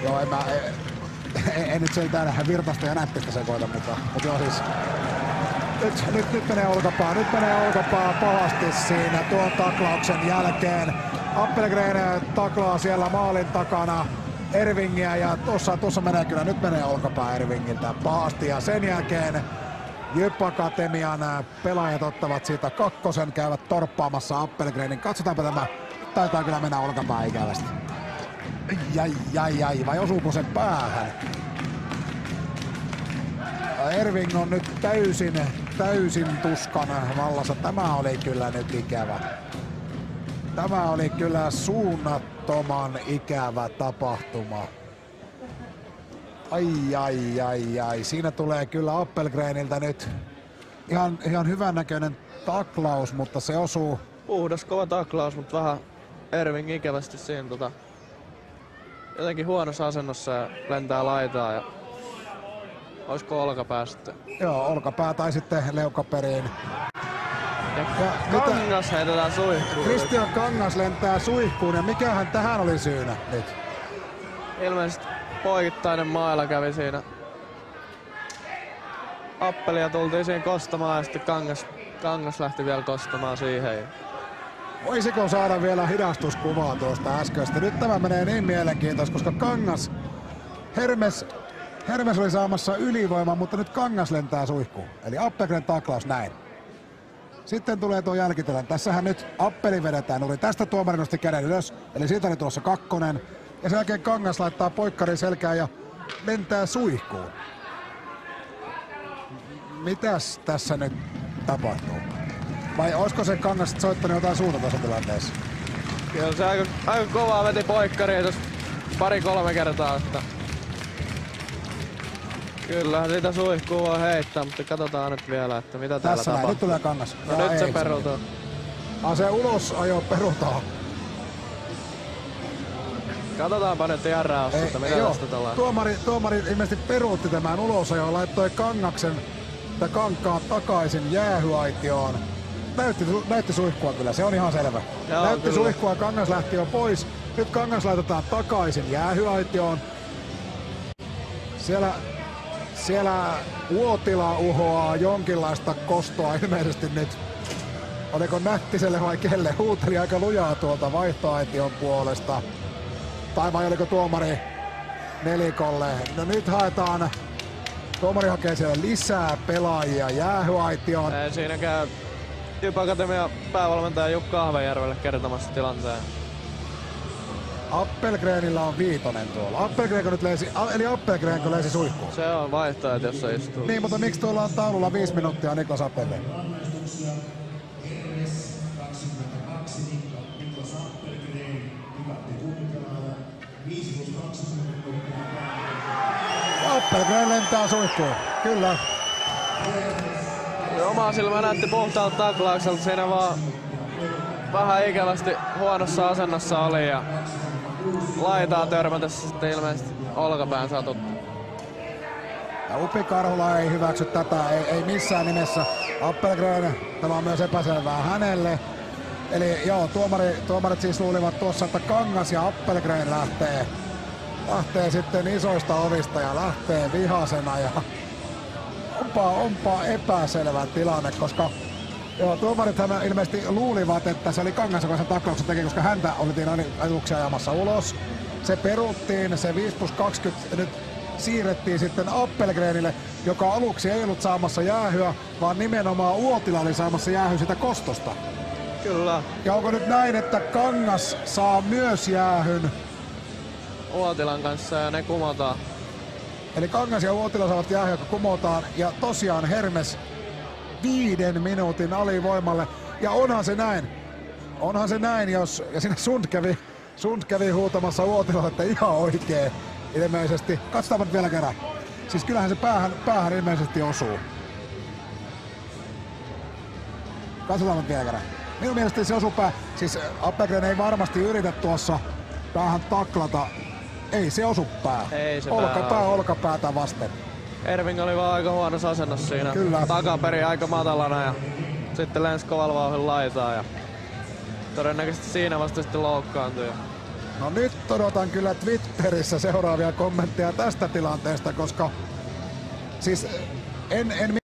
Joo, en nyt selitään Virtasta ja Näppistä sekoita, mutta joo siis nyt menee olkapää pahasti siinä tuon taklauksen jälkeen. Appelgren taklaa siellä maalin takana Ervingiä ja tuossa menee kyllä, nyt menee olkapää Ervingiltä pahasti ja sen jälkeen Jyp Akatemian pelaajat ottavat siitä kakkosen, käyvät torppaamassa Appelgrenin. Katsotaanpa tämä, taitaa kyllä mennä olkapää ikävästi. Jai, vai osuuko se päähän? Erving on nyt täysin tuskan vallassa. Tämä oli kyllä nyt ikävä. Tämä oli kyllä suunnattoman ikävä tapahtuma. Ai. Siinä tulee kyllä Appelgreniltä nyt ihan hyvännäköinen taklaus, mutta se osuu. Puhdas kova taklaus, mutta vähän Erving ikävästi siinä jotenkin huonossa asennossa ja lentää laitaa ja olisiko olkapää sitten? Joo, olkapää tai sitten leukaperiin. Ja Kangas heitetään suihkuun. Kristian Kangas lentää suihkuun ja mikähän tähän oli syynä nyt? Ilmeisesti poikittainen maila kävi siinä. Appelia tultiin siinä kostamaan ja sitten Kangas lähti vielä kostamaan siihen. Voisiko saada vielä hidastuskuvaa tuosta äskeistä? Nyt tämä menee niin mielenkiintoista, koska Hermes oli saamassa ylivoimaa, mutta nyt Kangas lentää suihkuun. Eli Appelgren taklaus näin. Sitten tulee tuo jälkitilanne. Tässähän nyt Appeli vedetään nurin. Tästä tuomari nosti käden ylös, eli siitä oli tulossa kakkonen. Ja sen jälkeen Kangas laittaa poikkarin selkään ja lentää suihkuun. Mitäs tässä nyt tapahtuu? Vai olisiko se Kangas soittanut jotain suunta tuossa tilanteessa? Kyllä se aika kovaa veti poikkariin tuossa 2-3 kertaa. Että kyllähän sitä suihkuu voi heittää, mutta katsotaan nyt vielä, että mitä täällä tapahtuu. Nyt tulee Kangas. No nyt se perutaan. Se ulos ajo perutaan. Katsotaanpa nyt järräosta, mitä tästä tulee. Tuomari ilmeisesti peruutti tämän ulosajon, laittoi Kankaan takaisin jäähyaitioon. Näytti suihkua kyllä, se on ihan selvä. Joo, näytti kyllä. Suihkua, Kangas lähti jo pois. Nyt Kangas laitetaan takaisin jäähyaitioon. Siellä Uotila uhoaa jonkinlaista kostoa ilmeisesti nyt. Oliko Nättiselle vai kelle? Huuteli aika lujaa tuolta vaihtoaition puolesta. Tai vai oliko tuomari nelikolle? No nyt haetaan. Tuomari hakee siellä lisää pelaajia jäähyaitioon. Ei siinä käy Jyp Akatemian päävalmentaja Jukka Ahvenjärvelle kertomassa tilanteen. Appelgrenillä on 5 tuolla. Appelgrenko löysi suihkuun? Se on vaihtoehto, jossa istuu. Niin, mutta miksi tuolla on taululla 5 minuuttia Niklas Appelgren? Appelgren lentää suihkuun, kyllä. Oma silmä näytti puhtaalta taklaukselta, siinä vaan vähän ikävästi huonossa asennossa oli ja laitaa törmätessä sitten ilmeisesti olkapään satuttu. Ja Upi Karhula ei hyväksy tätä, ei missään nimessä. Appelgren, tämä on myös epäselvää hänelle. Eli joo, tuomarit siis luulivat tuossa, että Kangas ja Appelgren lähtee sitten isoista ovista ja lähtee vihasena ja onpa epäselvä tilanne, koska joo, tuomarithan ilmeisesti luulivat, että se oli Kangas, joka sen taklauksen teki, koska häntä oltiin aluksi ajamassa ulos. Se peruttiin, se 5+20 nyt siirrettiin sitten Appelgrenille, joka aluksi ei ollut saamassa jäähyä, vaan nimenomaan Uotila oli saamassa jäähyä sitä kostosta. Kyllä. Ja onko nyt näin, että Kangas saa myös jäähyn Uotilan kanssa ja ne kumotaan. Eli Kangas ja Uotila saavat jäähyä, joka kumotaan. Ja tosiaan Hermes 5 minuutin alivoimalle. Ja onhan se näin, jos... Ja siinä Sund kävi huutamassa Uotilalle, että ihan oikee ilmeisesti. Katsotaanpa nyt vielä kerran. Siis kyllähän se päähän ilmeisesti osuu. Katsotaan nyt vielä kerran. Minun mielestäni se osuu Siis Appelgren ei varmasti yritä tuossa päähän taklata. Ei se osu päähän. Ei se olkapäätä vasten. Erving oli vaan aika huonossa asennossa siinä. Kyllä. Takaperi aika matalana ja sitten lensi kovalla vauhdilla laitaa ja todennäköisesti siinä vasta sitten loukkaantui. No nyt odotan kyllä Twitterissä seuraavia kommentteja tästä tilanteesta, koska siis en